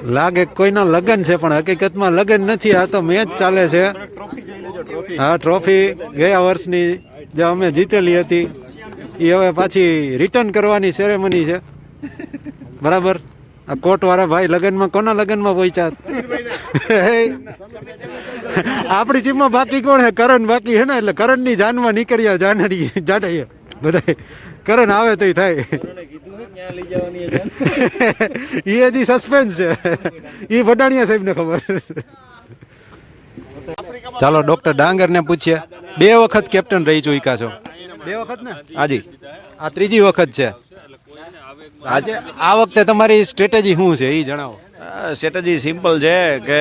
લાગે કોઈનો લગન છે પણ હકીકતમાં લગન નથી. આ તો મેચ ચાલે છે. હા, ટ્રોફી ગયા વર્ષની જે અમે જીતેલી હતી એ હવે પાછી રિટર્ન કરવાની સેરેમની છે. બરાબર. આ કોટ વાળા ભાઈ લગનમાં કોના લગનમાં પહોંચ્યા? આપણી ટીમમાં બાકી કોણ હે? કરણ બાકી હે ને, એટલે કરણની જાનમાં નીકળ્યા જાડીએ બધા. કરણ આવે તો થાય. એ હજી સસ્પેન્સ છે. એ વડાણિયા સાહેબને ખબર. ચાલો ડોક્ટર ડાંગર ને પૂછીએ. 2 વખત કેપ્ટન રહી ચૂક્યા છો. 2 વખત ને? હાજી. આ 3જી વખત છે. આજે આ વખતે તમારી સ્ટ્રેટેજી શું છે એ જણાવો. સ્ટ્રેટેજી સિમ્પલ છે કે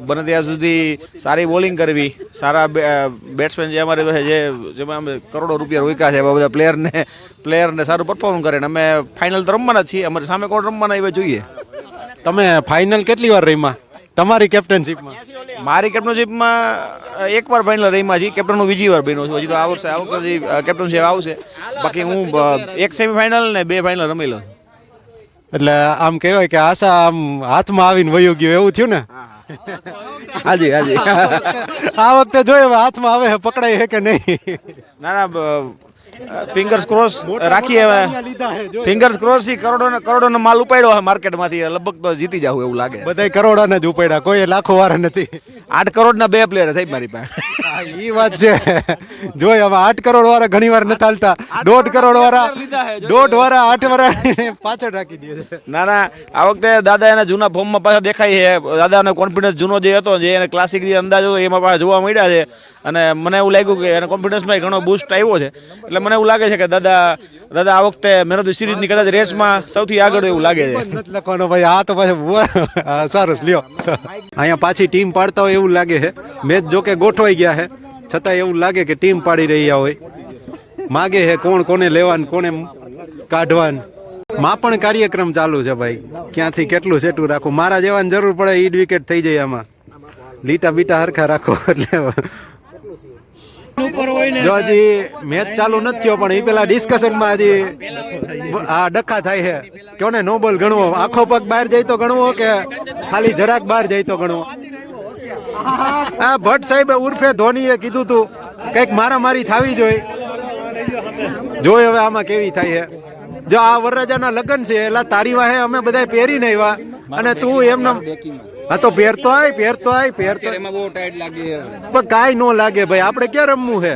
બને ત્યાં સુધી સારી બોલિંગ કરવી, સારા બેટ્સમેન જે અમારે છે જેમાં અમે કરોડો રૂપિયા રોક્યા છે એવા બધા પ્લેયરને સારું પરફોર્મ કરે. અમે ફાઇનલ તો રમવાના છીએ, અમારી સામે કોણ રમવાના એ જોઈએ. તમે ફાઇનલ કેટલી વાર રમ્યા તમારી કેપ્ટનશીપમાં? મારી કેપ્ટનશીપમાં 1 વાર ફાઇનલ રમ્યા છીએ. કેપ્ટનનું બીજી વાર બન્યો છું. હજી તો આ વખતે કેપ્ટનશીપ આવશે. બાકી હું 1 સેમીફાઇનલ ને 2 ફાઇનલ રમેલો. એટલે આમ કહેવાય કે આશા આમ હાથમાં આવીને વયો ગયો એવું થયું ને? હાજી હાજી. આ વખતે જોઈએ હાથમાં આવે છે, પકડાય છે કે નહીં. ના ફિંગર્સ ક્રોસ રાખીએ. ફિંગર્સ ક્રોસ થી કરોડોનો માલ ઉપાડ્યો હોય માર્કેટમાંથી. લગભગ તો જીતી જાવ એવું લાગે. બધા કરોડોના જ ઉપાડ્યા, કોઈ લાખો વાળા નથી. 8 કરોડના 2 પ્લેયર સાહેબ મારી પાસે. એ વાત છે. જોઈ હવે 8 કરોડ વાળા ઘણી વાર નથી હાલતા. 1.5 કરોડ વાળા 1.5 વાળા 8 વાળા પાછળ રાખી દે છે. ના આ વખતે દાદા એના જૂના ફોર્મમાં પાછા દેખાય છે. દાદાનો કોન્ફિડન્સ જૂનો જે હતો, જે એને ક્લાસિક જે અંદાજ હતો એમાં પાછા જોવા મળ્યા છે. અને મને એવું લાગ્યું કે એના કોન્ફિડન્સમાં ઘણો બૂસ્ટ આવ્યો છે. એટલે મને એવું લાગે છે કે દાદા આ વખતે મેન ઓફ ધ સિરીઝની કદાચ રેસમાં સૌથી આગળ એવું લાગે છે. નથી લખવાનો ભાઈ. આ તો પાછું સરસ લ્યો. અહીંયા પાછી ટીમ પાડતા હોય એવું લાગે છે. મેચ જો કે ગોઠવાઈ ગયા છે છતાં એવું લાગે કે ટીમ પાડી રહ્યા હોય. માગે છે કોણ કોને લેવાનું, કોને કાઢવાનું. માં પણ કાર્યક્રમ ચાલુ છે ભાઈ. ક્યાંથી કેટલું સેટું રાખવું. મારા જેવાની જરૂર પડે ઈડ વિકેટ થઈ જાય આમાં. લીટા બીટા હરખા રાખો એટલે. જો હજી મેચ ચાલુ નથી થયો પણ એ પેલા ડિસ્કશનમાં હજી આ ડખા થાય છે. કોને નો બોલ ગણવો, આખો પગ બહાર જાય તો ગણવો કે ખાલી જરાક બહાર જાય તો ગણવો. આ ભટ્ટ સાહેબ ઉર્ફે ધોનીએ કીધું તું કંઈક મારામારી થવી જોઈએ. જોઈ હવે આમાં કેવી થાય છે. જો આ વરરાજાના લગ્ન છે એટલે તારી વાહે અમે બધા પહેરીને આવ્યા અને તું એમને હા તો પહેરતો આય પણ કાંઈ ન લાગે ભાઈ. આપણે ક્યાં રમવું છે?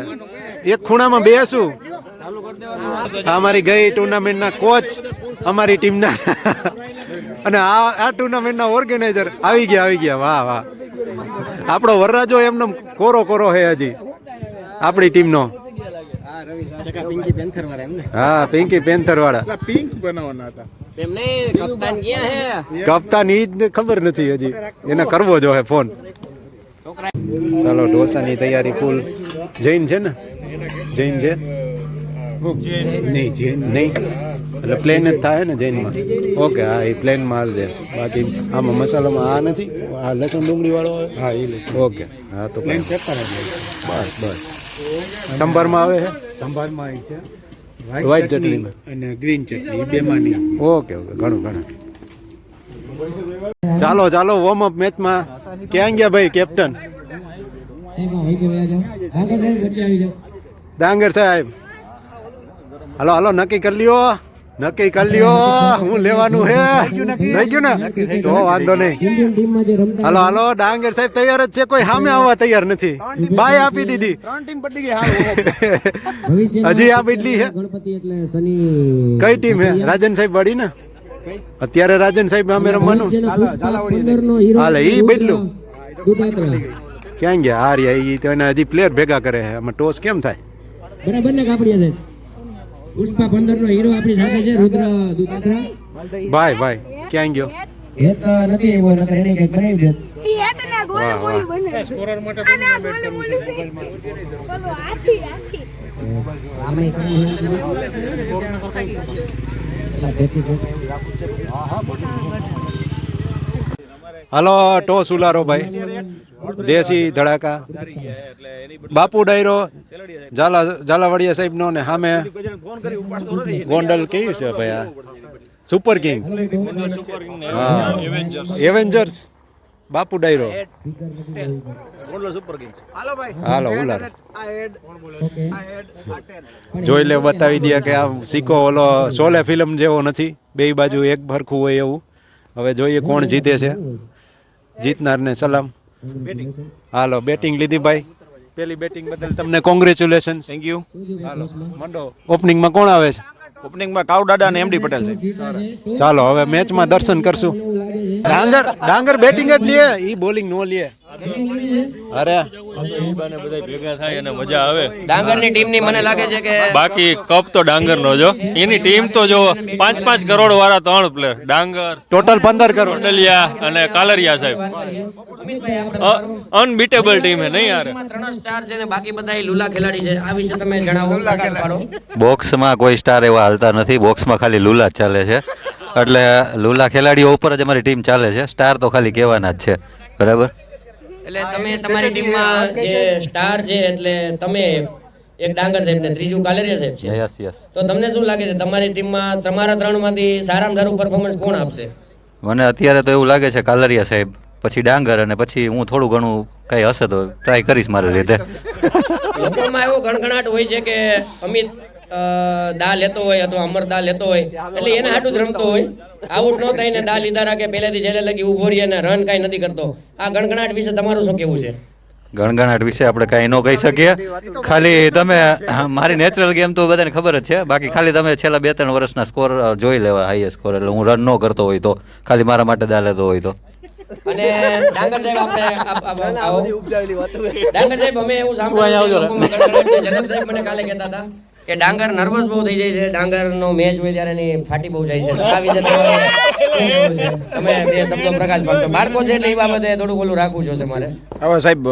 એક ખૂણામાં બેસું. અમારી ગઈ ટુર્નામેન્ટના કોચ અમારી ટીમના અને આ ટુર્નામેન્ટના ઓર્ગેનાઇઝર આવી ગયા. વાહ. આપણો વરરાજો એમનો કોરો હે હજી આપણી ટીમનો. હા, પિંકી પેન્થર વાળા. પિંક બનાવવાના હતા. કપ્તાન ઈ જ ખબર નથી હજી. એને કરવો જો હે ફોન. ચાલો ઢોસાની તૈયારી ફૂલ. જૈન છે ને? જૈન છે નહીં એટલે પ્લેન જ થાય ને જૈનમાં. ઓકે હા, એ પ્લેનમાં હાલશે. બાકી આમાં મસાલામાં આ નથી, આ લસણ ડુંગળી વાળો. હા એ ઓકે. હા તો પ્લેન બસ. સંભારમાં આવે છે. સંભારમાં છે વ્હાઈટ ચટણી અને ગ્રીન ચટણી બેમાંની. ઓકે ઘણું. ચાલો વોર્મ અપ મેચમાં ક્યાં ગયા ભાઈ કેપ્ટન? ડાંગર સાહેબ હાલો નક્કી કરી લ્યો. હું લેવાનું હે. થઈ ગયું ને તો વાંધો નહીં. હાલો ડાંગર સાહેબ તૈયાર જ છે. કોઈ સામે આવવા તૈયાર નથી. બાય આપી દીધી. હજી આ બદલી છે. કઈ ટીમ હે? રાજન સાહેબ વાળી ને અત્યારે. રાજન સાહેબ સામે રમવાનું હાલે. ઈ બદલું ક્યાં ગયા? આ રહ્યા ઈ તો હજી પ્લેયર ભેગા કરે છે. આમાં ટોસ કેમ થાય? બરાબર ને કાપડિયા સાહેબ. પુષ્પા 15 નો હીરો આપણી સાથે છે. રુદ્ર દુતાત્રા ભાઈ ક્યાં ગયો? એક નથી એવો નકર એને કઈક બનાવી દે. ઈ એકના ગોલ ગોળી બને સ્કોરર માટે આના ગોલ ગોળી બોલો આથી આમે હાલો ટોસ ઉલારો ભાઈ. દેશી ધડાકા. બાપુ ડાયરો ઝાલાવાડિયા સાહેબ નો ને સામે ગોંડલ કેવું છે ભાઈ? આ સુપર કિંગ હા એવેન્જર્સ બાપુ ડાયરો હાલો ઉલાર જોઈ લે બતાવી દે કે આ સિક્કો ઓલો શોલે ફિલ્મ જેવો નથી બે બાજુ એક ભરખું હોય એવું હવે જોઈએ કોણ જીતે છે જીતનારને સલામ હાલો બેટિંગ લીધી ભાઈ પેલી બેટિંગ બદલ તમને કોંગ્રેચ્યુલેશન થેન્ક યુ. હાલો મંડો ઓપનિંગમાં કોણ આવે છે ઓપનિંગમાં કાવ દાદા અને એમડી પટેલ છે. ચાલો હવે મેચમાં દર્શન કરશું ડાંગર બેટિંગ જ લે ઈ બોલિંગ નો લે અરે ભેગા થાય અને મજા આવે. ડાંગરની ટીમની મને લાગે છે કે બાકી કપ તો ડાંગરનો જો એની ટીમ તો જો 5-5 કરોડ વાળા 3 પ્લેયર ડાંગર ટોટલ 15 કરોડ ડલિયા અને કાલરિયા સાહેબ અનબીટેબલ ટીમ હે નહીં યાર. 3 સ્ટાર છે ને બાકી બધા લુલા ખેલાડી છે. આ વિશે તમે જણાવો. બોક્સમાં કોઈ સ્ટાર એવા હાલતા નથી, બોક્સમાં ખાલી લુલા જ ચાલે છે, એટલે લુલા ખેલાડીઓ ઉપર જ અમારી ટીમ ચાલે છે. સ્ટાર તો ખાલી કહેવાના જ છે, બરાબર. એટલે તમે તમારી ટીમમાં જે સ્ટાર છે એટલે તમે એક ડાંગર સાહેબ ને ત્રીજું કાલેરિયા સાહેબ છે. Yes yes. તો તમને શું લાગે છે તમારી ટીમમાં તમારા 3 માંથી સારામાં સારું પરફોર્મન્સ કોણ આપશે? મને અત્યારે તો એવું લાગે છે કાલરિયા સાહેબ, પછી ડાંગર, અને પછી હું થોડું ઘણું કંઈ હશે તો ટ્રાય કરીશ મારી રીતે. લોકોમાં એવો ગણગણાટ હોય છે કે અમિત દા લેતો હોય અથવા અમર દા લેતો હોય એટલે એને હાટું જ રમતો હોય. આઉટ ન થઈને દા લીધા રાખે પહેલેથી છેલ્લે લગી ઉભો રહી અને રન કાંઈ નથી કરતો. આ ગણગણાટ વિશે તમારું શું કહેવું છે? ગણગણાટ વિશે આપણે કાંઈ ન કહી શકીએ. ખાલી તમે મારી નેચરલ ગેમ તો બધાને ખબર જ છે, બાકી ખાલી તમે છેલ્લા 2-3 વર્ષના સ્કોર જોઈ લેવા, હાઈએસ્ટ સ્કોર. એટલે હું રન ન કરતો હોય તો, ખાલી મારા માટે દા લેતો હોય તો. અને ડાંગર સાહેબ આપણે ડાંગર સાહેબ અમે એવું સાંભળ્યું છે લોકોમાં ગણગણાટ છે. જનક સાહેબ મને કાલે કહેતા હતા કે ડાંગર નર્વસ બહુ થઈ જાય છે, ડાંગરનો મેચ હોય ત્યારે એની ફાટી બહુ જાય છે. આ વિશે તમે બે શબ્દો પ્રકાશ પાડજો. બાળકો છે એટલે એ બાબતે થોડું ઓલું રાખવું જોશે મારે. હવે સાહેબ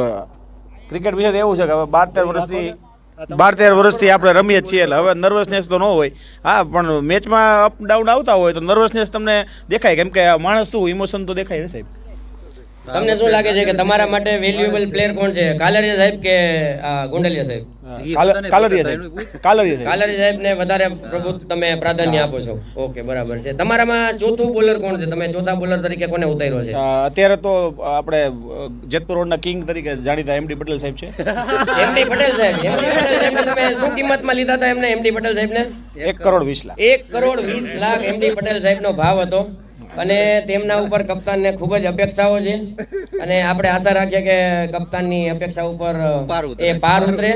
ક્રિકેટ વિશે તો એવું છે કે હવે 12-13 વર્ષથી આપણે રમીએ જ છીએ, એટલે હવે નર્વસનેસ તો ન હોય. હા, પણ મેચમાં અપ ડાઉન આવતા હોય તો નર્વસનેસ તમને દેખાય, કેમ કે માણસ શું ઇમોશન તો દેખાય ને સાહેબ. તમને શું લાગે છે કે તમારા માટે વેલ્યુએબલ પ્લેયર કોણ છે, કાલરિયા સાહેબ કે ગુંડલિયા સાહેબ? કાલરિયા સાહેબ ને વધારે પ્રભુત્વ તમે પ્રાધાન્ય આપો છો. ઓકે, બરાબર છે. તમારામાં ચોથું બોલર કોણ છે? તમે ચોથા બોલર તરીકે કોને ઉતાર્યો છે? અત્યારે તો આપણે જેતપુર રોડના કિંગ તરીકે જાણીતા એમડી પટેલ સાહેબ છે. એમડી પટેલ સાહેબ તમે શું કિંમતમાં લીધા હતા એમને? એમડી પટેલ સાહેબને 1 કરોડ 20 લાખ. 1 કરોડ 20 લાખ એમડી પટેલ સાહેબનો ભાવ હતો. અને તેમના ઉપર કપ્તાનને ખૂબ જ અપેક્ષાઓ છે, અને આપણે આશા રાખીએ કે કપ્તાનની અપેક્ષા ઉપર એ પાર ઉતરે.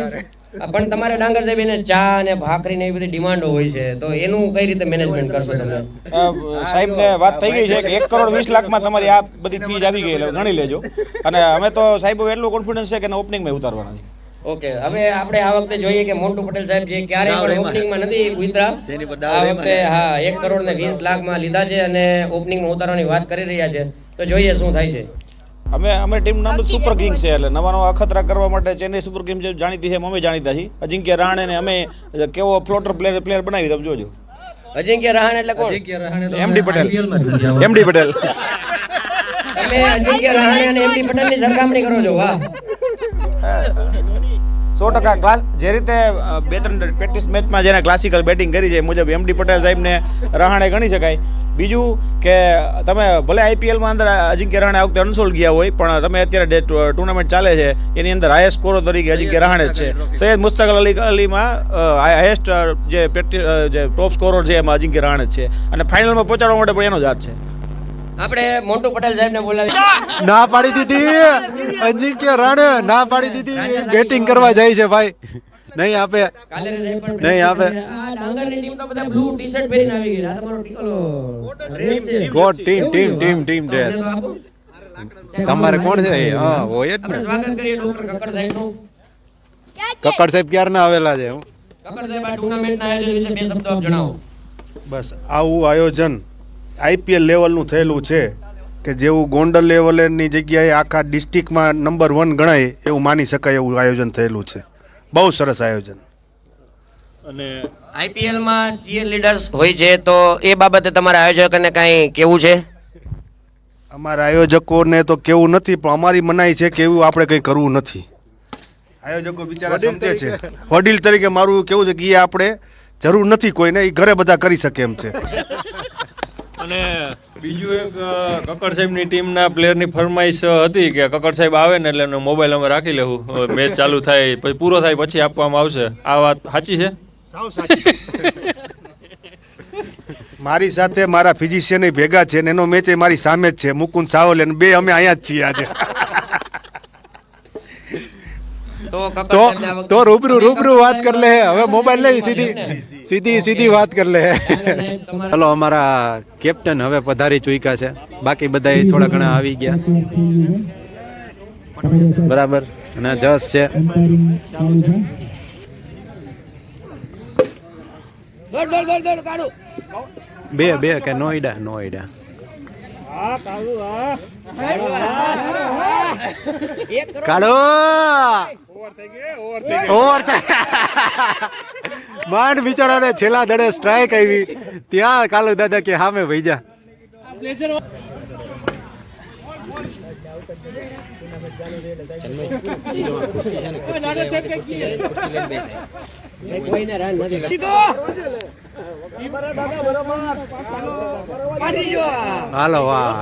પણ તમારે ડાંગર સાહેબ એને ચા અને ભાખરી ને એવી બધી ડિમાન્ડો હોય છે, તો એનું કઈ રીતે મેનેજમેન્ટ કરશો તમે? સાહેબને વાત થઈ ગઈ છે કે 1 કરોડ 20 લાખમાં તમારી આ બધી ફીજ આવી ગઈ, એટલે ગણી લેજો. અને અમે તો સાહેબ એટલું કોન્ફિડન્સ છે કે ઓપનિંગમાં ઉતારવાના છે. ઓકે, હવે આપણે આ વખતે જોઈએ કે મોન્ટુ પટેલ સાહેબ જે ક્યારેય પણ ઓપનિંગમાં નથી ઉતરા, આ વખતે હા 1 કરોડ ને 20 લાખમાં લીધા છે અને ઓપનિંગમાં ઉતારવાની વાત કરી રહ્યા છે. તો જોઈએ શું થાય છે. અમે ટીમનું નામ સુપર કિંગ છે, એટલે નવા અખતરા કરવા માટે ચેન્નઈ સુપર કિંગ જે જાણીતી છે અમે જાણીતા છીએ. અજિંક્ય રહાણે ને અમે કેવો ફ્લોટર પ્લેયર બનાવી તમે જોજો. અજિંક્ય રહાણે એટલે કોણ? એમડી પટેલ. એમડી પટેલ. તમે અજિંક્ય રહાણે અને એમડી પટેલની સરખામણી કરો છો? વાહ, 100% ક્લાસ. જે રીતે 2-3 પ્રેક્ટિસ મેચમાં જેને ક્લાસિકલ બેટિંગ કરી છે એ મુજબ એમડી પટેલ સાહેબને રહાણે ગણી શકાય. બીજું કે તમે ભલે આઈપીએલમાં અંદર અજિંક્ય રહાણે આ વખતે અનસોલ્ડ ગયા હોય, પણ તમે અત્યારે ટુર્નામેન્ટ ચાલે છે એની અંદર હાઈએસ્ટ સ્કોરો તરીકે અજિંક્ય રહાણે જ છે. સૈયદ મુસ્તાક અલીમાં હાઈએસ્ટ જે ટોપ સ્કોરર છે એમાં અજિંક્ય રહાણે જ છે, અને ફાઇનલમાં પહોંચાડવા માટે પણ એનો જ હાથ છે. આપણે મોન્ટુ પટેલ સાહેબને બોલાવી. ના પાડી દીધી અજિંક્ય રહાણે, ના પાડી દીધી. બેટિંગ કરવા જાય છે ભાઈ, નહીં આપે, નહીં આપે. ડાંગરની ટીમ તો બધા બ્લુ ટી-શર્ટ પહેરીને આવી ગઈ. આ તમારો ગોડ ટીમ ડ્રેસ. તમારે કોણ છે? હા હોય જ ને. સ્વાગત કરીએ ડોક્ટર કક્કડ સાહેબનું. કક્કડ સાહેબ ક્યારના આવેલા છે? કક્કડ સાહેબ આ ટુર્નામેન્ટના આયોજન વિશે 2 શબ્દો આપ જણાવો. બસ આવું આયોજન આઈપીએલ લેવલનું થયેલું છે કે જેવું ગોંડલ લેવલની જગ્યાએ આખા ડિસ્ટ્રિક્ટમાં નંબર 1 ગણાય એવું માની શકાય એવું આયોજન થયેલું છે. બહુ સરસ આયોજન. અને આઈપીએલમાં ચીયર લીડર્સ હોય છે, તો એ બાબતે તમારા આયોજકોને કાંઈ કેવું છે? અમારા આયોજકોને તો કેવું નથી, પણ અમારી મનાઈ છે કે એવું આપણે કંઈ કરવું નથી. આયોજકો બિચારા સમજે છે. વડીલ તરીકે મારું કેવું છે કે એ આપણે જરૂર નથી કોઈને, એ ઘરે બધા કરી શકે એમ છે. અને બીજું એક કક્કડ સાહેબની ટીમના પ્લેયરની ફરમાઈશ હતી કે કક્કડ સાહેબ આવે ને એટલે એનો મોબાઈલ અમે રાખી લેવું, મેચ ચાલુ થાય પછી પૂરો થાય પછી આપવામાં આવશે. આ વાત સાચી છે? સાવ સાચી. મારી સાથે મારા ફિઝિશિયન ભેગા છે ને એનો મેચ એ મારી સામે જ છે, મુકુંદ સાવલ અને બે અમે અહીંયા જ છીએ આજે. તો કક્કડ તો સાહેબને આ વખતે તો રૂબરૂ વાત કર લે. હવે મોબાઈલ નહીં, સીધી વાત કર લે. ચલો, અમારા કેપ્ટન હવે પધારી ચૂક્યા છે, બાકી બધા થોડા ઘણા આવી ગયા. બરાબર. અને જસ છે. બે કે નોઈડા કાઢો. ઓવર માંડ બિચારાને છેલ્લા દડે સ્ટ્રાઇક આવી ત્યાં કાલુ દાદા કે સામે વહી જા. હાલો વાહ.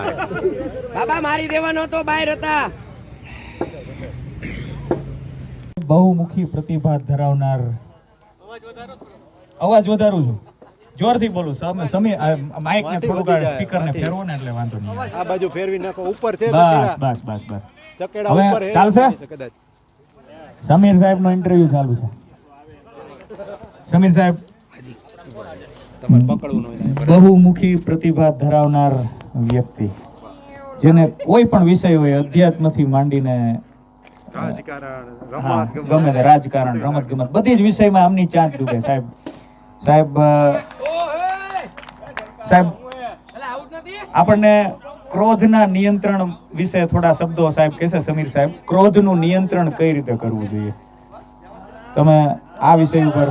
બાબા મારી દેવાનો તો બહાર હતા. બહુમુખી પ્રતિભા ધરાવનાર, અવાજ વધારું છું, જોરથી બોલું. સમી માઇક ને થોડુંક સ્પીકર ને ફેરવો ને એટલે વાંધો નહીં. આ બાજુ ફેરવી નાખો. ઉપર છે બસ ચકેડા હવે ઉપર ચાલશે? કદાચ સમીર સાહેબ નો ઇન્ટરવ્યુ ચાલુ છે. સમીર સાહેબ, તમારે પકડવું ન હોય. બહુમુખી પ્રતિભા ધરાવનાર વ્યક્તિ, જેને કોઈ પણ વિષય હોય, અધ્યાત્મથી માંડીને ગમે તે રાજકારણ, રમત ગમત, બધી જ વિષયમાં આમની ચાંચ ડૂબે. સાહેબ આપણને ક્રોધના નિયંત્રણ વિશે થોડા શબ્દો સાહેબ કહેશે. સમીર સાહેબ, ક્રોધનું નિયંત્રણ કઈ રીતે કરવું જોઈએ? તમે આ વિષય ઉપર.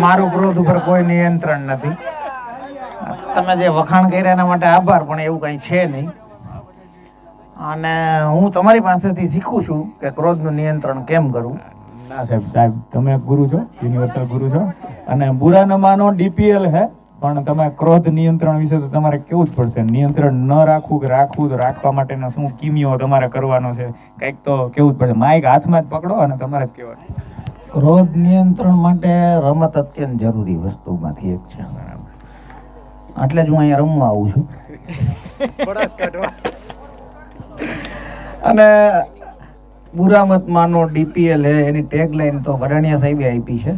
મારું ક્રોધ ઉપર કોઈ નિયંત્રણ નથી. તમે જે વખાણ કર્યા એના માટે આભાર, પણ એવું કંઈ છે નહીં. અને હું તમારી પાસેથી શીખું છું કે ક્રોધનું નિયંત્રણ કેમ કરવું. ના સાહેબ, તમે ગુરુ છો, યુનિવર્સલ ગુરુ છો, અને બુરા ન માનો DPL હે, પણ તમે ક્રોધ નિયંત્રણ વિશે તો તમારે કેવું જ પડશે. નિયંત્રણ ન રાખવું કે રાખવું, તો રાખવા માટેનો શું કિમિયો તમારે કરવાનો છે, કંઈક તો કેવું જ પડશે. માઇક હાથમાં જ પકડો અને તમારે જ કહેવાનું. ક્રોધ નિયંત્રણ માટે રમત અત્યંત જરૂરી વસ્તુમાંથી એક છે. એટલે જ હું અહીંયા રમવા આવું છું. અને બુરા મત માનો DPL હે, એની ટેગલાઈન તો ભડાણિયા સાહેબે આપી છે.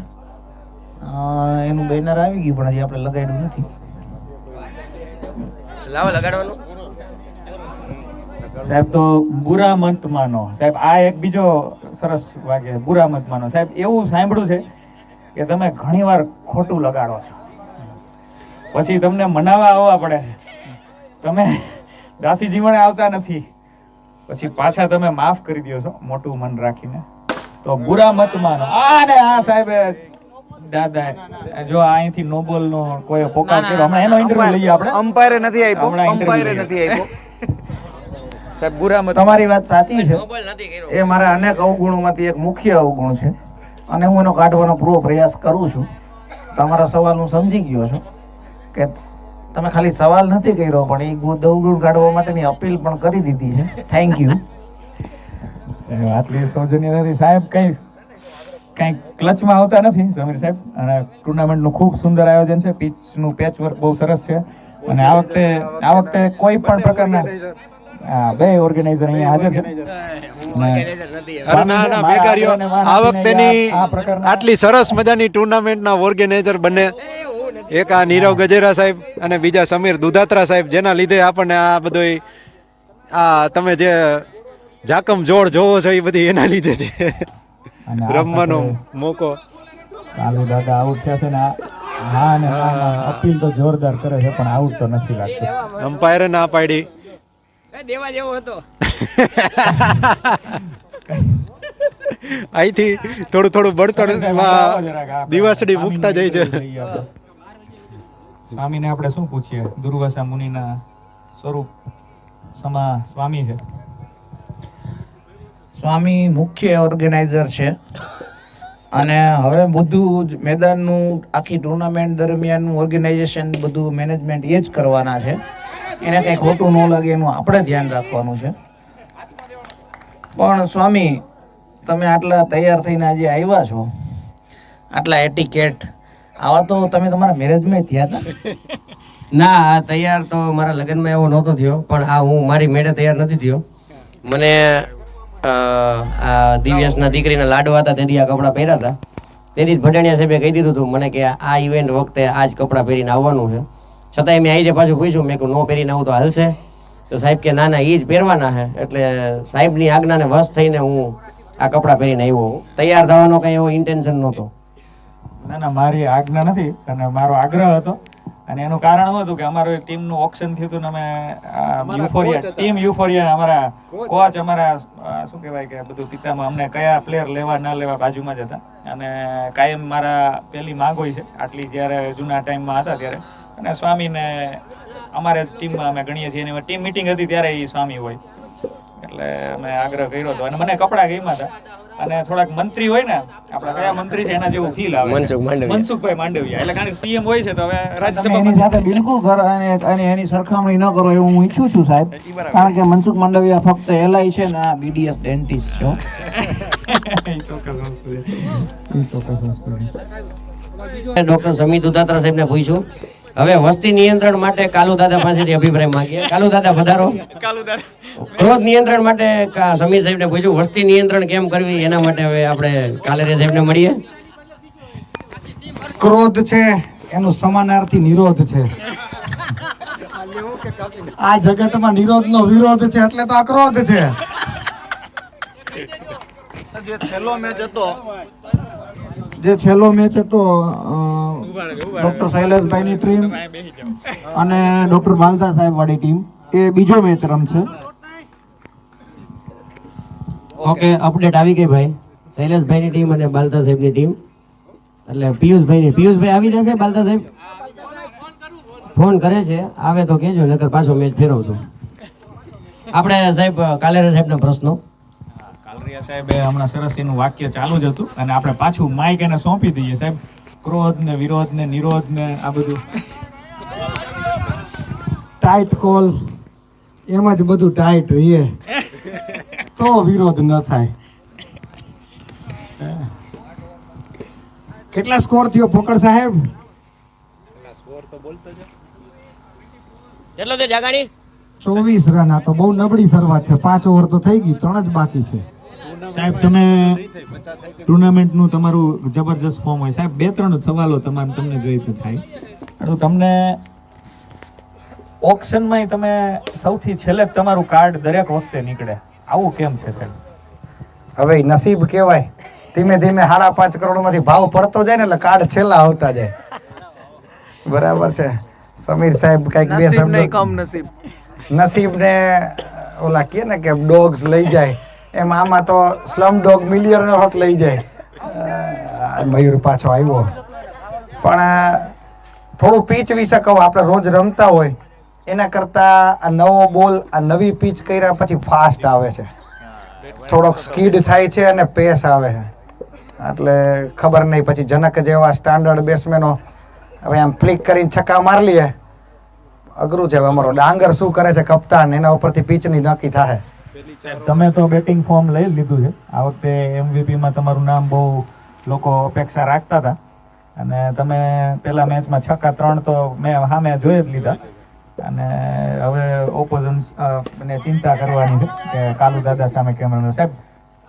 એનું બેનર આવી ગયું, પણ હજી આપણે લગાડ્યું નથી. લાવો લગાડવાનું. સાહેબ, તો બુરા મત માનો. સાહેબ, આ એક બીજો સરસ વાક્ય, બુરા મત માનો. સાહેબ, એવું સાંભળ્યું છે કે તમે ઘણીવાર ખોટું લગાડો છો, પછી તમને મનાવવા આવવા પડે, તમે દાસી જીવણે આવતા નથી, પછી પાછા તમે માફ કરી દો છો મોટું મન રાખીને. તો બુરા મત માનો. આ સાહેબ દાદા, જો અહીંથી નોબલ નો કોઈ પોકાર કર્યો, હમણાં એનો ઇન્ટરવ્યુ લઈએ આપણે. અમ્પાયરે નથી આપ્યો. સાહેબ, બુરા મત. તમારી વાત સાચી છે, મોબાઈલ નથી કર્યો. એ મારા અનેક અવગુણોમાંથી એક મુખ્ય અવગુણ છે, અને હું એનો કાઢવાનો પૂરો પ્રયાસ કરું છું. તમારા સવાલ હું સમજી ગયો છું કે તમે ખાલી સવાલ નથી કર્યો, પણ એ અવગુણ કાઢવા માટેની અપીલ પણ કરી દીધી છે. થેન્ક યુ સાહેબ. આટલી સૌજન્યતાથી સાહેબ કંઈ ક્લચમાં આવતા નથી સમીર સાહેબ. અને ટુર્નામેન્ટનું ખૂબ સુંદર આયોજન છે, પિચનું પેચ વર્ક બહુ સરસ છે. અને આ વખતે કોઈ પણ પ્રકારના બે ઓર્ગેનાઇઝર અહીંયા હાજર છે. અરે ના બેકારીઓ, આ વખતેની આટલી સરસ મજાની ટુર્નામેન્ટના ઓર્ગેનાઇઝર બને, એક આ નીરવ ગજેરા સાહેબ અને બીજા સમીર દુધાત્રા સાહેબ, જેના લીધે આપણને આ બધું આ તમે જે જાકમ જોડ જોવો છો એ બધી એના લીધે છે. રમવાનો મોકો. કાલુ દાદા આઉટ થયા છે ને. હા ને અપીલ તો જોરદાર કરે છે, પણ આઉટ તો નથી લાગતું. અમ્પાયરે ના પાડી. દેવા જેવો હતો. અહીંથી થોડું બળતણ દિવસડી મૂકતા જાય છે. સ્વામીને આપણે શું પૂછીએ? દુર્વાસા મુનિના સ્વરૂપ સમા સ્વામી છે. સ્વામી મુખ્ય ઓર્ગેનાઇઝર છે, અને હવે બધું જ મેદાનનું આખી ટુર્નામેન્ટ દરમિયાનનું ઓર્ગેનાઇઝેશન બધું મેનેજમેન્ટ એ જ કરવાના છે. એને કંઈ ખોટું ન લાગે એનું આપણે ધ્યાન રાખવાનું છે. પણ સ્વામી, તમે આટલા તૈયાર થઈને આજે આવ્યા છો, આટલા એટિકેટ, આવા તો તમે તમારા મેરેજમાં થયા હતા? ના, આ તૈયાર તો મારા લગ્નમાં એવો નહોતો થયો, પણ આ હું મારી મેળે તૈયાર નથી થયો. મને આ દિવ્યાસના દીકરીના લાડવા હતા તેથી આ કપડાં પહેર્યા હતા. તેથી જ ભટાણિયા સાહેબે કહી દીધું હતું મને કે આ ઇવેન્ટ વખતે આ જ કપડાં પહેરીને આવવાનું છે. છતાંય મેં આવી પાછું પૂછ્યું, મેં કહ્યું ન પહેરીને આવું તો હાલશે? તો સાહેબ કે ના ના, એ જ પહેરવાના છે. એટલે સાહેબની આજ્ઞાને વશ થઈને હું આ કપડાં પહેરીને આવ્યો. તૈયાર થવાનો કંઈ એવો ઇન્ટેન્શન નહોતો. ના ના, મારી આજ્ઞા નથી અને મારો આગ્રહ હતો. અને એનું કારણ શું હતું કે અમારું એક ટીમનું ઓપ્શન થયું હતું ને અમે યુફોરિયા ટીમ યુફોરિયા અમારા કોચ અમારા શું કહેવાય કે બધું પિતામાં અમને કયા પ્લેયર લેવા ના લેવા બાજુમાં જ હતા. અને કાયમ મારા પહેલી માંગ હોય છે આટલી, જ્યારે જૂના ટાઈમમાં હતા ત્યારે. અને સ્વામીને અમારે ટીમમાં અમે ગણીએ છીએ, અને ટીમ મિટિંગ હતી ત્યારે એ સ્વામી હોય. એટલે અમે આગ્રહ કર્યો હતો અને મને કપડાં ગમ્યા હતા. અને થોડાક મંત્રી હોય ને, આપણા કયા મંત્રી છે એના જેવું ફીલ આવે. મનસુખભાઈ માંડવિયા, એટલે કારણ કે સીએમ હોય છે તો હવે એની રાજ્યસભામાં સાથે બિલકુલ અને એની સરખામણી ન કરો એવું હું ઈચ્છું છું સાહેબ, કારણ કે મનસુખ માંડવિયા ફક્ત એલઆઈ છે ને આ બીડીએસ ડેન્ટિસ્ટ છે. ડોક્ટર સમિત ઉદાત્રા સાહેબને પૂછ્યું. હવે વસ્તી નિયંત્રણ માટે કાલુ દાદા પાસેથી અભિપ્રાય માંગીએ. કાલુ દાદા પધારો. ક્રોધ નિયંત્રણ માટે સમીર સાહેબને પૂછ્યું, વસ્તી નિયંત્રણ કેમ કરવી એના માટે હવે આપણે કાલેરિયા સાહેબને મળીએ. ક્રોધ છે એનું સમાનાર્થી નિરોધ છે. આ જગતમાં નિરોધનો વિરોધ છે, એટલે તો આ ક્રોધ છે. જે છેલ્લો મેચ હતો ડોક્ટર શૈલેષભાઈની ટીમ અને ડોક્ટર બાલદા સાહેબ વાળી ટીમ, એ બીજો મેચ રમશે. ઓકે, અપડેટ આવી ગઈ ભાઈ. શૈલેષભાઈની ટીમ અને બાલદા સાહેબની ટીમ, એટલે પિયુષભાઈ આવી જશે. બાલદા સાહેબ ફોન કરે છે, આવે તો કહેજો, નકર પાછો મેચ ફેરવશું. આપણે સાહેબ કાલેરા સાહેબના પ્રશ્નો. કાલરિયા સાહેબે હમણાં સરસ એનું વાક્ય ચાલુ જ હતું અને આપણે પાછું માઇક એને સોંપી દઈએ. સાહેબ, ક્રોધ ને વિરોધ ને નિરોધ ને આ બધું ટાઈટ કોલ, એમાં જ બધું ટાઈટ રહીએ તો વિરોધ ન થાય. કેટલા સ્કોર થયો પોકળ સાહેબ? કેટલો તે જાગાણી? 24 રન. આ તો બહુ નબળી શરૂઆત છે. 5 ઓવર તો થઈ ગઈ, 3 જ બાકી છે. સાહેબ, તમે ટુર્નામેન્ટનું તમારું જબરજસ્ત ફોર્મ હોય. સાહેબ, 2-3 સવાલો તમને જોઈએ તો થાય. તમને ઓપ્શનમાં તમે સૌથી છેલ્લે તમારું કાર્ડ દરેક વખતે નીકળે, આવું કેમ છે સાહેબ? હવે નસીબ કહેવાય. ધીમે ધીમે 5.5 કરોડમાંથી ભાવ પડતો જાય ને એટલે કાર્ડ છેલ્લા આવતા જાય. બરાબર છે સમીર સાહેબ? કઈક બે શબ્દ. નસીબ ને ઓલા કહે ને કે ડોગ્સ લઈ જાય, એમ આમાં તો સ્લમ ડોગ મિલિયનર હોત લઈ જાય. મયુર પાછો આવ્યો. પણ થોડું પીચ વિશે કહું. આપણે રોજ રમતા હોય એના કરતાં આ નવો બોલ, આ નવી પીચ કર્યા પછી ફાસ્ટ આવે છે, થોડોક સ્કીડ થાય છે અને પેસ આવે છે. એટલે ખબર નહીં પછી જનક જેવા સ્ટાન્ડર્ડ બેટ્સમેનો હવે આમ ફ્લિક કરીને છક્કા મારી લઈએ, અઘરું છે. હવે અમારો ડાંગર શું કરે છે કપ્તાન, એના ઉપરથી પીચની નક્કી થાય. તમે તો બેટિંગ ફોર્મ લઈ લીધું છે. આ વખતે એમવીપીમાં તમારું નામ બહુ લોકો અપેક્ષા રાખતા હતા અને તમે પહેલા મેચમાં 6-3 તો મેં સામે જોઈ જ લીધા. અને હવે ઓપોઝન્સ ને ચિંતા કરવાની છે કે કાલુ દાદા સામે કેમ રમો. સાહેબ,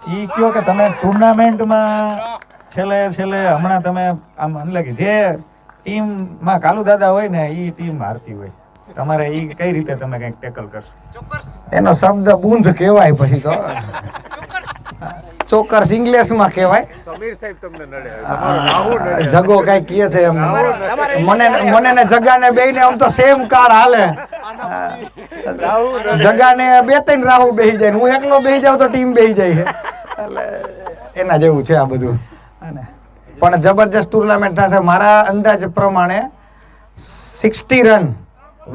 એ કહો કે તમે ટુર્નામેન્ટમાં છેલ્લે હમણાં તમે આમ લાગે જે ટીમમાં કાલુ દાદા હોય ને એ ટીમ હારતી હોય, તમારે એ કઈ રીતે તમે કંઈક ટેકલ કરશો? એનો શબ્દ બૂંદ કહેવાય. પછી તો ચોકર્સ ઇંગ્લિશમાં કહેવાય. જગો કઈ કહે છે એમ. મને ને જગાને બેયને આમ તો સેમ કાર્ડ હાલે. જગાને 2-3 રાહુ બેહી જાય, હું એકલો બેહી જાઉં તો ટીમ બેહી જાય. એટલે એના જેવું છે આ બધું. પણ જબરજસ્ત ટુર્નામેન્ટ થશે. મારા અંદાજ પ્રમાણે 60 રન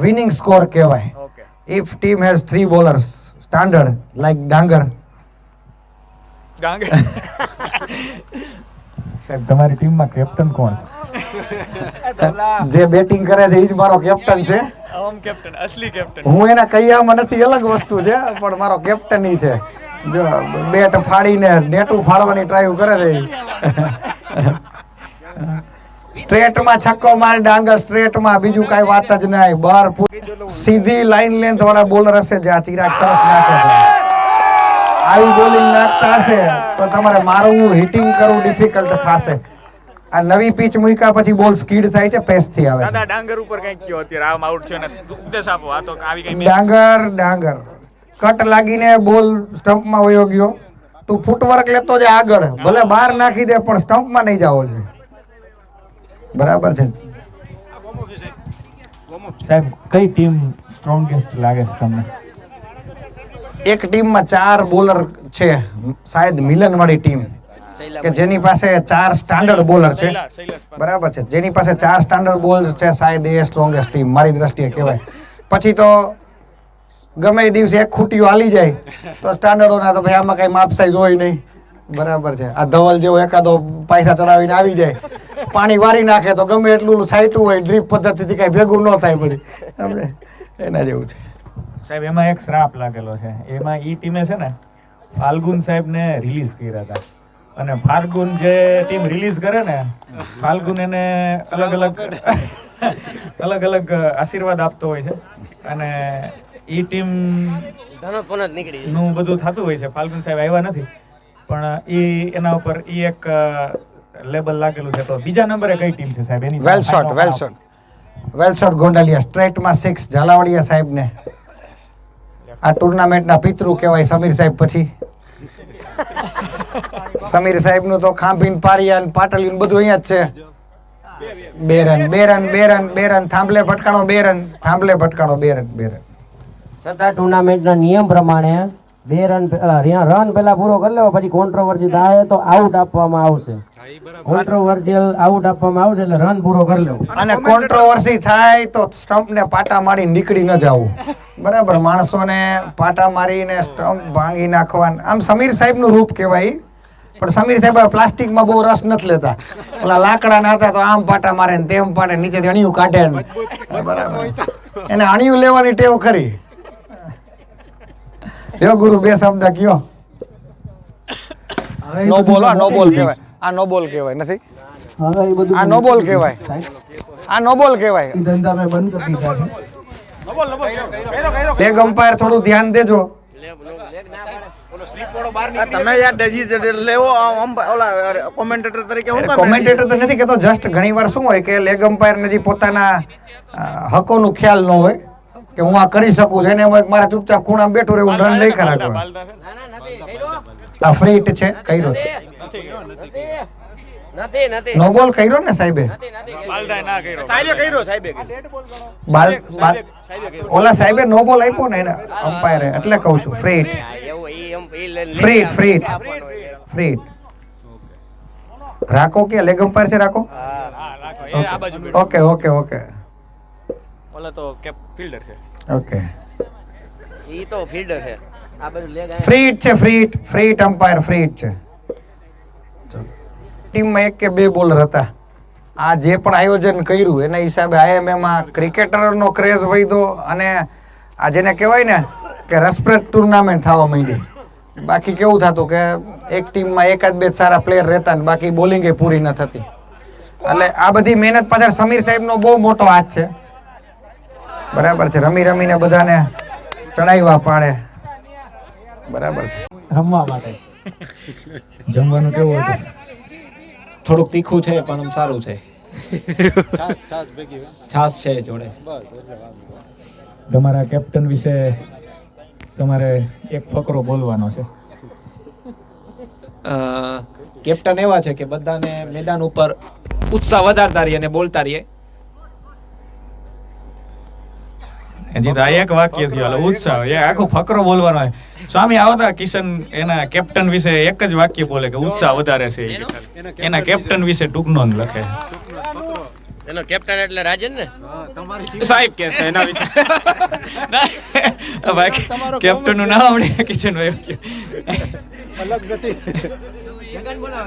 વિનિંગ સ્કોર કહેવાય. If team has 3 bowlers standard like ડાંગર. સાહેબ તમારી ટીમમાં કેપ્ટન કોણ છે? જે બેટિંગ કરે છે એ જ મારો કેપ્ટન છે. હું એના કૈયામાં નથી, અલગ વસ્તુ છે, પણ મારો કેપ્ટન ઈ છે. જો બેટ ફાડીને નેટું ફાડવાની ટ્રાય કરે છે. સ્ટ્રેટમાં છક્કો મારે ડાંગર, સ્ટ્રેટમાં, બીજું કાંઈ વાત જ નહીં. બાર સીધી લાઈન લેન્થ વાળા બોલર હશે જે આ ચિરાગ સરસ નાખે છે. આવી બોલિંગ નાખતા હશે તો તમારે મારવું, હિટિંગ કરવું ડિફિકલ્ટ થશે. આ નવી પીચ મૂક્યા પછી બોલ સ્કીડ થાય છે, પેસથી આવે છે. ડાંગર ઉપર કંઈક કયો અત્યારે આમ આઉટ છે ને ઉપદેશ આપો. આ તો આવી કઈ ડાંગર કટ લાગીને બોલ સ્ટમ્પમાં વયો ગયો. તું ફૂટવર્ક લેતો જ આગળ, ભલે બહાર નાખી દે પણ સ્ટમ્પમાં નહીં જાવો જોઈએ. બરાબર છે સાહેબ? કઈ ટીમ સ્ટ્રોંગેસ્ટ લાગે છે તમને? એક ટીમમાં 4 બોલર છે, શાયદ મિલન વાળી ટીમ, કે જેની પાસે 4 સ્ટાન્ડર્ડ બોલર છે. બરાબર છે, જેની પાસે 4 સ્ટાન્ડર્ડ બોલર છે, શાયદ એ સ્ટ્રોંગેસ્ટ ટીમ મારી દ્રષ્ટિએ કહેવાય. પછી તો ગમે એ દિવસે એક ખૂટીઓ હાલી જાય તો સ્ટાન્ડર્ડોના તો ભાઈ આમાં કઈ માપ સાઈઝ હોય નહીં. બરાબર છે, આ ધવલ જેવો એકાદો પૈસા ચડાવીને આવી જાય, પાણી વારી નાખે તો ગમે એટલું થાયતું હોય, ડ્રીપ પદ્ધતિથી કઈ ભેગું ન થાય પછી, સમજે? એના જેવું છે સાહેબ. એમાં એક શ્રાપ લાગેલો છે. એમાં ઈ ટીમે છે ને ફાલ્ગુન સાહેબને રિલીઝ કર્યા હતા, અને ફાલ્ગુન જે ટીમ રિલીઝ કરે ને, ફાલ્ગુન એને અલગ અલગ આશીર્વાદ આપતો હોય છે, અને ઈ ટીમ નું બધું થતું હોય છે. ફાલ્ગુન સાહેબ આવ્યા નથી, પણ ઈ એના ઉપર ઈ એક લેબલ લાગેલું છે. તો બીજા નંબરે કઈ ટીમ છે સાહેબ? એની વેલ શોટ ગોંડલિયા, સ્ટ્રેટમાં 6 ઝાલાવાડિયા સાહેબને. આ ટુર્નામેન્ટના પિતૃ કહેવાય સમીર સાહેબ. પછી સમીર સાહેબનું તો ખાંભીન, પારિયા, પાટલીન બધું અહીંયા જ છે. 2 રન, થાંભલે ભટકાણો 2 રન, થાંભલે ભટકાણો 2 રન. છતાં ટુર્નામેન્ટના નિયમ પ્રમાણે 2 રન પહેલા પૂરો કરી લેવો, પછી કોન્ટ્રોવર્સી થાય તો આઉટ આપવામાં આવશે. કોન્ટ્રોવર્સિયલ આઉટ આપવામાં આવશે એટલે રન પૂરો કરી લેવો. અને કોન્ટ્રોવર્સી થાય તો સ્ટમ્પને પાટા મારી નીકળી ન જવું. બરાબર, માણસોને પાટા મારીને સ્ટમ્પ ભાંગી નાખવાનું આમ સમીર સાહેબનું રૂપ કહેવાય. પણ સમીર સાહેબ પ્લાસ્ટિકમાં બહુ રસ નથી લેતા. ઓલા લાકડાના હતા તો આમ પાટા મારે ને તેમ પાટે, નીચેથી અણિયું કાઢે ને. બરાબર, એને અણિયું લેવાની ટેવ ખરી. યો ગુરુ 2 શબ્દ કયો. નો બોલ, નો બોલ કહેવાય. આ નો બોલ કહેવાય નથી, આ નો બોલ કહેવાય. આ નો બોલ કહેવાય. ધંધા મેં બંધ કરી દીધા છે. લેગ અમ્પાયર થોડું ધ્યાન દેજો. તમે યાર લેવો ઓલા કોમેન્ટેટર તરીકે. હું કોમેન્ટેટર તો નથી કહેતો, જસ્ટ ઘણીવાર શું હોય કે લેગ અમ્પાયરને જે પોતાના હકોનું ખ્યાલ ન હોય કે હું આ કરી શકું છું, એને મારે ચૂપચાપ ખૂણામાં બેઠું રહેવું, રન નહીં કરાતો. આ ફ્રીટ છે, કર્યો નો બોલ કર્યો ને સાહેબે? ઓલા સાહેબે નો બોલ આપ્યો ને એને અમ્પાયરે, એટલે કહું છું ફ્રીટ. રાખો કે લેગ અમ્પાયર છે? રાખો. ઓકે. ઓલા તો કેપ ફિલ્ડર છે. ઓકે, ઈ તો ફિલ્ડર છે. આ બધું લેગ ફ્રીટ છે, ફ્રીટ અમ્પાયર ફ્રીટ છે. ટીમમાં 1 કે 2 બોલર હતા. આ જે પણ આયોજન કર્યું એના હિસાબે IMAમાં ક્રિકેટરનો ક્રેઝ વધ્યો, અને આ જેને કહેવાય ને કે રસપ્રદ ટુર્નામેન્ટ થવા માંડી. બાકી કેવું થતું કે એક ટીમમાં 1-2 સારા પ્લેયર રહેતા ને બાકી બોલિંગ એ પૂરી ન થતી. એટલે આ બધી મહેનત પાછળ સમીર સાહેબનો બહુ મોટો હાથ છે. બરાબર છે, રમીને બધાને ચડાવ્યા પાડે. બરાબર છે. રમવા માટે જમવાનું કેવું હતું? થોડુંક તીખું છે પણ આમ સારું છે. છાસ છે જોડે. તમારા કેપ્ટન વિશે તમારે એક ફકરો બોલવાનો છે. કેપ્ટન એવા છે કે બધાને મેદાન ઉપર ઉત્સાહ વધારતા રહીએ અને બોલતા રહીએ. હજી તો આ એક વાક્ય થયું, ઉત્સાહ. એ આખો ફકરો બોલવાનો હોય. સ્વામી આવતા કિશન એના કેપ્ટન વિશે એક જ વાક્ય બોલે કે ઉત્સાહ વધારે છે. એના કેપ્ટન વિશે ટૂંકનો જ લખે. એનો કેપ્ટન એટલે રાજન ને સાહેબ કે છે એના વિશે. કેપ્ટન નું નામ આવડે કિશન ભાઈ? જગન બોલો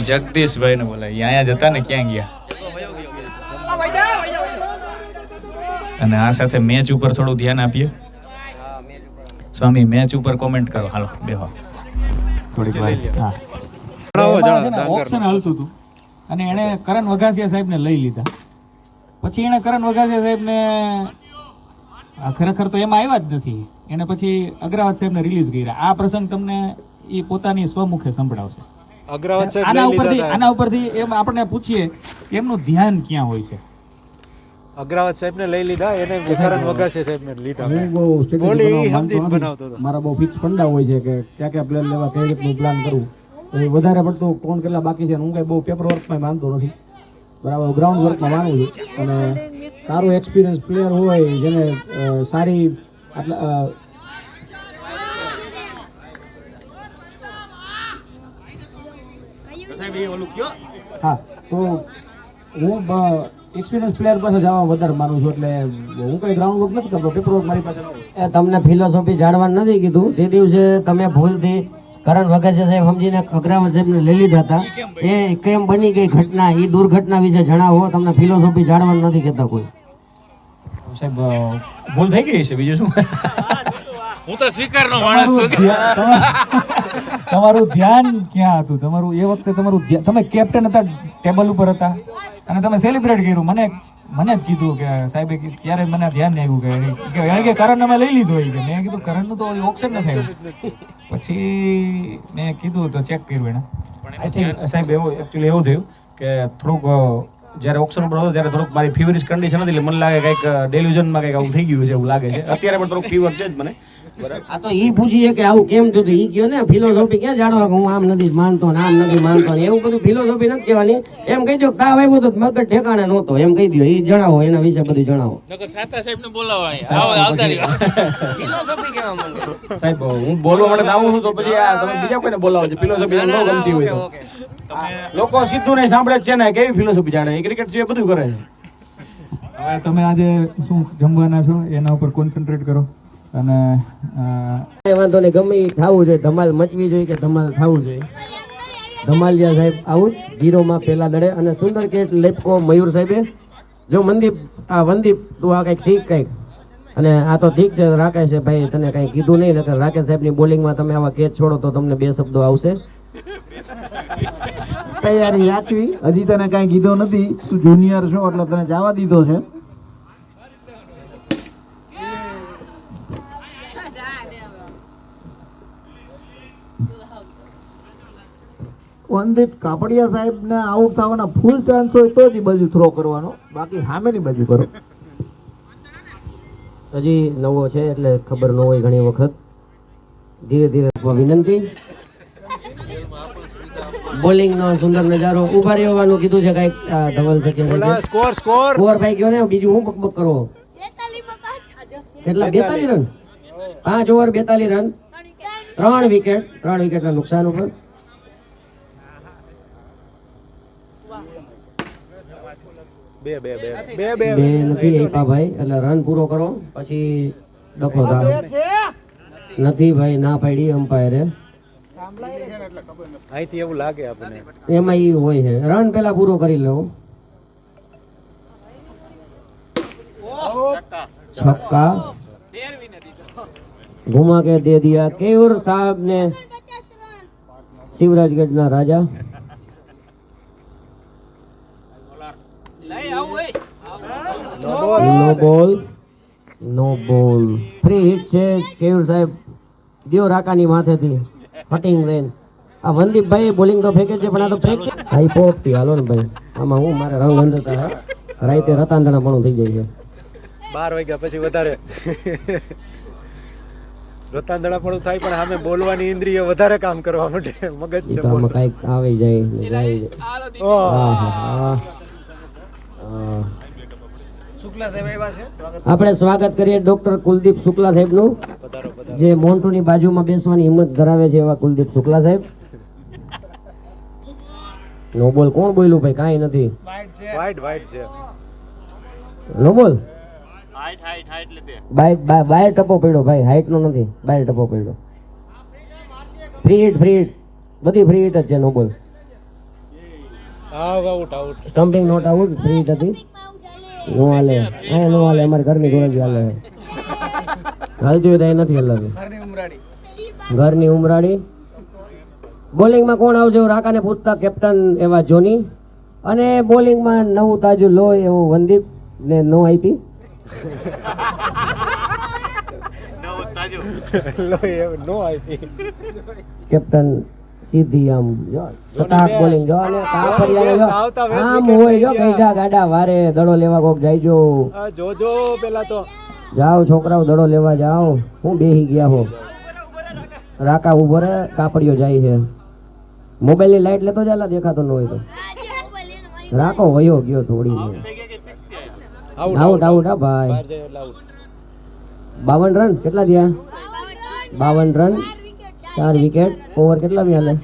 જગદીશભાઈ ને બોલાય અહીંયા જતા ને ક્યાં ગયા. અને આ સાથે મેચ ઉપર થોડું ધ્યાન આપીએ. સ્વામી મેચ ઉપર કોમેન્ટ કરો. હાલો બેહો થોડીક વાર. હા ઓપ્શન હાલતું હતું અને એણે કરણ વઘાસિયા સાહેબને લઈ લીધા. પછી એણે કરણ વઘાસિયા સાહેબને ખરેખર તો એમાં આવ્યા જ નથી. એને પછી અગ્રવાલ સાહેબને રિલીઝ કર્યા. આ પ્રસંગ તમને એ પોતાની સ્વમુખે સંભળાવશે. અગ્રવાલ સાહેબ આના ઉપરથી એમ આપણે પૂછીએ એમનું ધ્યાન ક્યાં હોય છે. અગ્રવાલ સાહેબ ને લઈ લીધા, એને કરણ વઘાસિયા સાહેબ ને લીધા. હું બહુ strategy બોલી બનાવવા સમજી માંગતો બનાવતો હતો. નથી. મારા બહુ ફિક્સ ફંડા હોય છે કે ક્યાં ક્યાં પ્લેન લેવા, કઈ રીતનું પ્લાન કરવું. તો એ વધારે પડતું કોણ કેટલા બાકી છે હું કઈ બહુ પેપર વર્કમાં માનતો નથી. બરાબર ગ્રાઉન્ડ વર્કમાં માનું છું. અને સારો એક્સપિરિયન્સ પ્લેયર હોય જેને સારી આટલા હા તો હું એક્સપિરિયન્સ પ્લેયર પાસે જવા વધારે માનું છું. એટલે હું કઈ ગ્રાઉન્ડ વર્ક નથી કરતો, પેપર વર્ક મારી પાસે ન હોય. તમને ફિલોસોફી જાણવાનું નથી કીધું. જે દિવસે તમે ભૂલથી કરણ વઘાસિયા સાહેબ સમજીને અગ્રવાલ સાહેબને લઈ લીધા હતા, એ કેમ બની ગઈ ઘટના, એ દુર્ઘટના વિશે જણાવો. તમને ફિલોસોફી જાણવાનું નથી કહેતા કોઈ. સાહેબ ભૂલ થઈ ગઈ છે, બીજું શું. હું તો સ્વીકારનો માણસ છું. તમારું ધ્યાન ક્યાં હતું? તમારું એ વખતે તમારું તમે કેપ્ટન હતા, ટેબલ ઉપર હતા અને તમે સેલિબ્રેટ કર્યું. મને જ કીધું કે સાહેબે ત્યારે મને ધ્યાન નહીં આવ્યું કે કે કરણ અમે લઈ લીધો. કે મેં કીધું કરણનું તો ઓપ્શન ન થાય. પછી મેં કીધું તો ચેક કર્યું એને. આઈ થિંક સાહેબ એવું એકચ્યુઅલી એવું થયું કે થોડુંક જ્યારે ઓપ્શન ઉપર હતો ત્યારે થોડુંક મારી ફીવરિશ કન્ડિશન હતી. એટલે મને લાગે કંઈક ડેલ્યુઝનમાં કંઈક આવું થઈ ગયું છે એવું લાગે છે. અત્યારે પણ થોડુંક ફીવર છે જ મને. આ તો ઈ પૂછીએ કે આવું કેમ થયું, ઈ કયો ને ફિલોસોફી ક્યાં જાણવા કે હું આમ નથી માનતો ને આમ નથી માનતો ને એવું બધું ફિલોસોફી નથી કહેવાની. એમ કહી દો તાવ આવ્યો તો મગજ ઠેકાણે નહોતો એમ કહી દો. ઈ જણાવો, એના વિશે બધું જણાવો. સાતા સાહેબને બોલાવો અહીંયા. આવો આવતા રહ્યો. ફિલોસોફી કેવા માંગે સાહેબ હું બોલવા માટે આવું છું તો પછી આ તમે બીજા કોઈને બોલાવો છો. ફિલોસોફી ન ગમતી હોય તો લોકો સીધું નહીં સાંભળે જ છે ને. કેવી ફિલોસોફી જાણે? એ ક્રિકેટ સિવાય બધું કરે છે. હવે તમે આજે શું જમવાના છો એના ઉપર કોન્સન્ટ્રેટ કરો. અને વાંધો નહીં, ગમે ઈ થવું જોઈએ. ધમાલ મચવી જોઈએ કે ધમાલ થવું જોઈએ. ધમાલિયા સાહેબ આઉટ 0 પહેલા દડે. અને સુંદર કેચ લેપકો મયુર સાહેબે. જો વંદીપ તું આ કંઈક શીખ કંઈક. અને આ તો ઠીક છે રાકેશ ભાઈ, તને કંઈ કીધું નહીં. નકર રાકેશ સાહેબની બોલિંગમાં તમે આવા કેચ છોડો તો તમને 2 શબ્દો આવશે. તૈયારી રાખવી. હજી તને કાંઈ કીધો નથી, તું જુનિયર છો એટલે તને જવા દીધો છે. વંદિત કાપડિયા સાહેબ ને આઉટ થવાના ફૂલ ચાન્સ હોય તો જ બાજુ થ્રો કરવાનો, બાકી સામેની બાજુ કરો. હજી નવો છે એટલે ખબર ન હોય ઘણી વખત. ધીરે ધીરે વિનંતી. બોલિંગ નો સુંદર નજારો. ઉભા રહેવાનું કીધું છે કઈક ધવલ છે સ્કોર ભાઈ કયો ને બીજું હું બકબક કરો. કેટલા 42 રન? 5 ઓવર 42 રન, 3 વિકેટ ના નુકસાન ઉપર. બે નથી આપ્યા ભાઈ, એટલે રન પૂરો કરો પછી ડખો થાય. નથી ભાઈ, ના પાડી અમ્પાયરે. અહીંથી એવું લાગે આપણને. એમાં ઈ હોય છે, રન પેલા પૂરો કરી લો. छक्का घुमा के दे दिया केयूर साहब ने. शिवराजगढ़ ना राजा. नो बॉल फ्री हिट છે. કેયુર સાહેબ દિયો રાકાની માથેથી ફટિંગ રેન. આ વંદીપ ભાઈ બોલિંગ તો ફેંકે છે પણ આ તો ફેંક હાઈ પોપ થી. હાલો ને ભાઈ, આમાં હું મારે રંગ અંધતા રાઈતે રતાંધણા પણ થઈ જાય છે. 12 વાગ્યા પછી વધારે રતાંધણા પણ થાય, પણ સામે બોલવાની ઇન્દ્રિય વધારે કામ કરવા માટે મગજ તો આમાં કાંઈક આવી જાય. આપણે સ્વાગત કરીએ ડોક્ટર કુલદીપ શુક્લા સાહેબ નું, જે મોન્ટુ ની બાજુમાં બેસવાની હિંમત ધરાવે છે એવા કુલદીપ શુક્લા સાહેબ. નો બોલ કોણ બોલ્યું ભાઈ? કાંઈ નથી. વાઇટ છે. નો બોલ બાય ટપો પડ્યો ભાઈ, હાઈટ નો નથી, બાય ટપો પડ્યો. ફ્રી હિટ બધી ફ્રી હિટ જ છે. નો બોલ સ્ટમ્પિંગ નોટ આઉટ 3 હતી. નો હાલે આ નો હાલે અમારે ઘરની ગોળંગી હાલે હાલતી હોય તો એ નથી હલાવી ઘરની ઉમરાડી. બોલિંગમાં કોણ આવશે રાકાને પૂછતા કેપ્ટન એવા જોની અને બોલિંગમાં નવું તાજું લો એવો વંદીપ ને નો આપી. કેપ્ટન સીધી આમ જો સતાક બોલિંગ જો અને કાપડિયાને જો આમ હોય જો કઈડા ગાડા વારે દડો લેવા કોક જાયજો જોજો પેલા તો જાઓ છોકરાઓ દડો લેવા જાઓ. હું બેહી ગયા હો રાકા ઉભો રે કાપડિયો જાય છે. મોબાઈલની લાઈટ લેતો ચાલા દેખાતો ન હોય તો. રાકો વયો ગયો થોડી આઉટ આઉટ હા ભાઈ. 52 રન કેટલા થયા? 52 રન 4 વિકેટ. ઓવર કેટલા બી હાલે?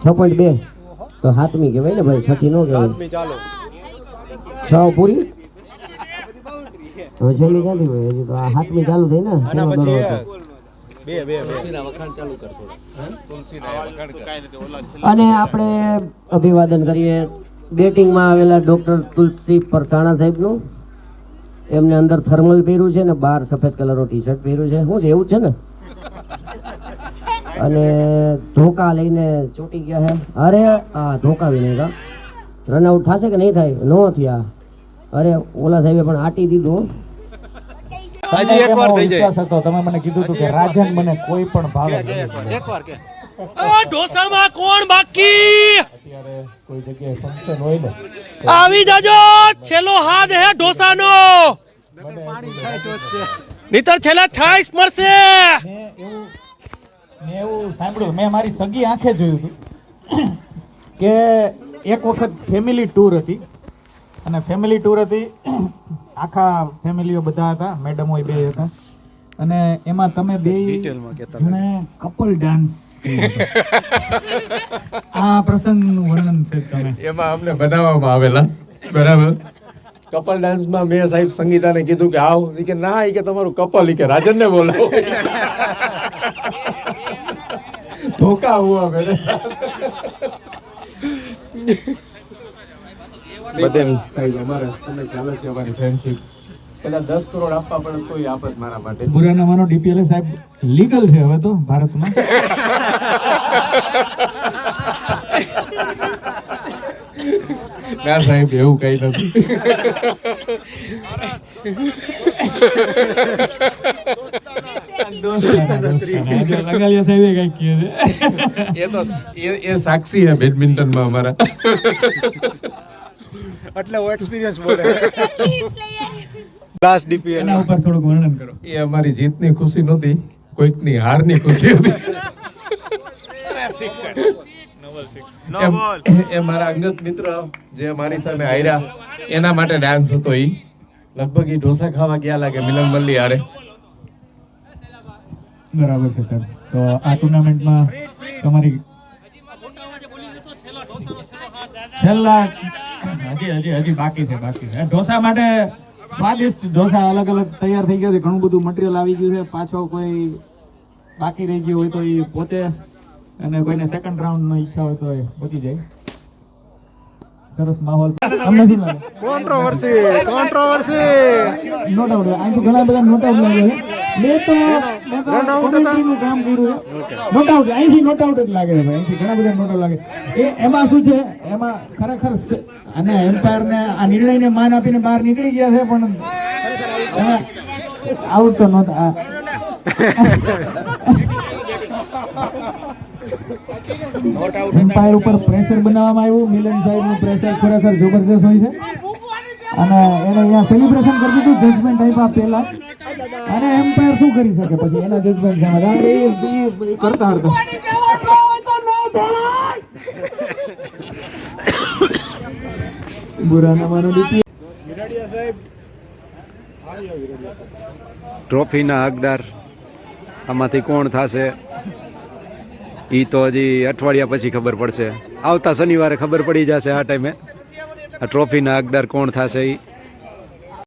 6.2 તો હાથમી કહેવાય ને ભાઈ, 6 થી નો કહેવાય. 6 પૂરી હવે છેલ્લી ક્યાંથી હોય? હજી તો આ હાથમી ચાલુ થઈ ને. અને આપણે અભિવાદન કરીએ બેટિંગમાં આવેલા ડોક્ટર તુલસી પરસાણા સાહેબનું. એમને અંદર થર્મલ પહેર્યું છે ને બહાર સફેદ કલરનું ટી શર્ટ પહેર્યું છે. શું છે એવું છે ને? અને ધોકા લઈને ચોટી ગયા છે. અરે આ ધોકા વિને રનઆઉટ થશે કે નહીં થાય? નો થયા. અરે ઓલા સાહેબે પણ આટી દીધું. હજી એકવાર થઈ જાય. વિશ્વાસ હતો તમે મને કીધું હતું કે રાજન મને કોઈ પણ ભાવે એકવાર કે ઢોસામાં કોણ બાકી? અત્યારે કોઈ જગ્યાએ ફંક્શન હોય ને આવી જાજો, છેલ્લો હાથ હે ઢોસાનો. નીતર છેલ્લા 28 મળશે. મેં એવું સાંભળ્યું, મેં મારી સગી આંખે જોયું હતું કે એક વખત ફેમિલી ટૂર હતી અને ફેમિલી ટૂર હતી આખા ફેમિલીઓ બધા હતા, મેડમો બે હતા અને એમાં તમે બે જણે કપલ ડાન્સ આ પ્રસંગનું વર્ણન છે તમે એમાં અમને બનાવવામાં આવેલા બરાબર. કપલ ડાન્સમાં મેં સાહેબ સંગીતાને કીધું કે આવ. ઈ કે ના, ઈ કે તમારું કપલ, ઈ કે રાજનને બોલાવો. ધોકા હુઆ મેરે બધે સાહેબ અમારે તમે ચાલે છે અમારી ફ્રેન્ડશિપ. પેલા 10 કરોડ આપવા પડે તોય આપે જ મારા માટે. બુરા ના માનો DPL સાહેબ લીગલ છે હવે તો ભારતમાં. ના સાહેબ એવું કઈ નથી. લગાલિયા સાહેબે કઈ કહે છે એ તો એ સાક્ષી હે બેડમિન્ટનમાં અમારા. એટલે ઓ એક્સપિરિયન્સ બોલે. લાસ્ટ DPL એના ઉપર થોડુંક વર્ણન કરો. એ અમારી જીતની ખુશી નહોતી, કોઈકની હારની ખુશી હતી. એ મારા અંગત મિત્ર જે મારી સામે હાર્યા એના માટે ડાન્સ હતો. ઈ લગભગ ઈ ઢોસા ખાવા ગયા લાગે મિલન મલ્લી હારે. બરાબર છે સાહેબ. તો આ ટુર્નામેન્ટમાં તમારી છેલ્લા હજી બાકી છે ઢોસા માટે સ્વાદિષ્ટ ઢોસા અલગ અલગ તૈયાર થઈ ગયા છે. ઘણું બધું મટીરિયલ આવી ગયું છે. પાછો કોઈ બાકી રહી ગયું હોય તો એ પોતે, અને કોઈને સેકન્ડ રાઉન્ડની ઈચ્છા હોય તો એ પતી જાય. સરસ માહોલ. તમને શું લાગે? Controversy no doubt. અહીંથી ઘણા બધા નોટ આઉટ લાગે છે. મેં તો કોમેન્ટ્રીનું કામ કર્યું છે. નોટ આઉટ અહીંથી નોટ આઉટ જ લાગે છે ભાઈ. અહીંથી ઘણા બધા નોટ આઉટ લાગે. એમાં શું છે, એમાં ખરેખર અને એમ્પાયરને આ નિર્ણયને માન આપીને બહાર નીકળી ગયા છે, પણ આઉટ તો નહોતા. એમ્પાયર ઉપર પ્રેશર બનાવવામાં આવ્યું. મિલન સાહેબનું પ્રેશર ખરેખર જબરદસ્ત હોય છે અને એને અહીંયા સેલિબ્રેશન કરી દીધું જજમેન્ટ આપ્યા પહેલા. અને એમ્પાયર શું કરી શકે પછી એના જજમેન્ટ કરતા હતા. બુરા ના માનો DPL. ટ્રોફીના હકદાર આમાંથી કોણ થશે ઈ તો હજી અઠવાડિયા પછી ખબર પડશે. આવતા શનિવારે ખબર પડી જશે આ ટાઈમે આ ટ્રોફીના હકદાર કોણ થશે ઈ.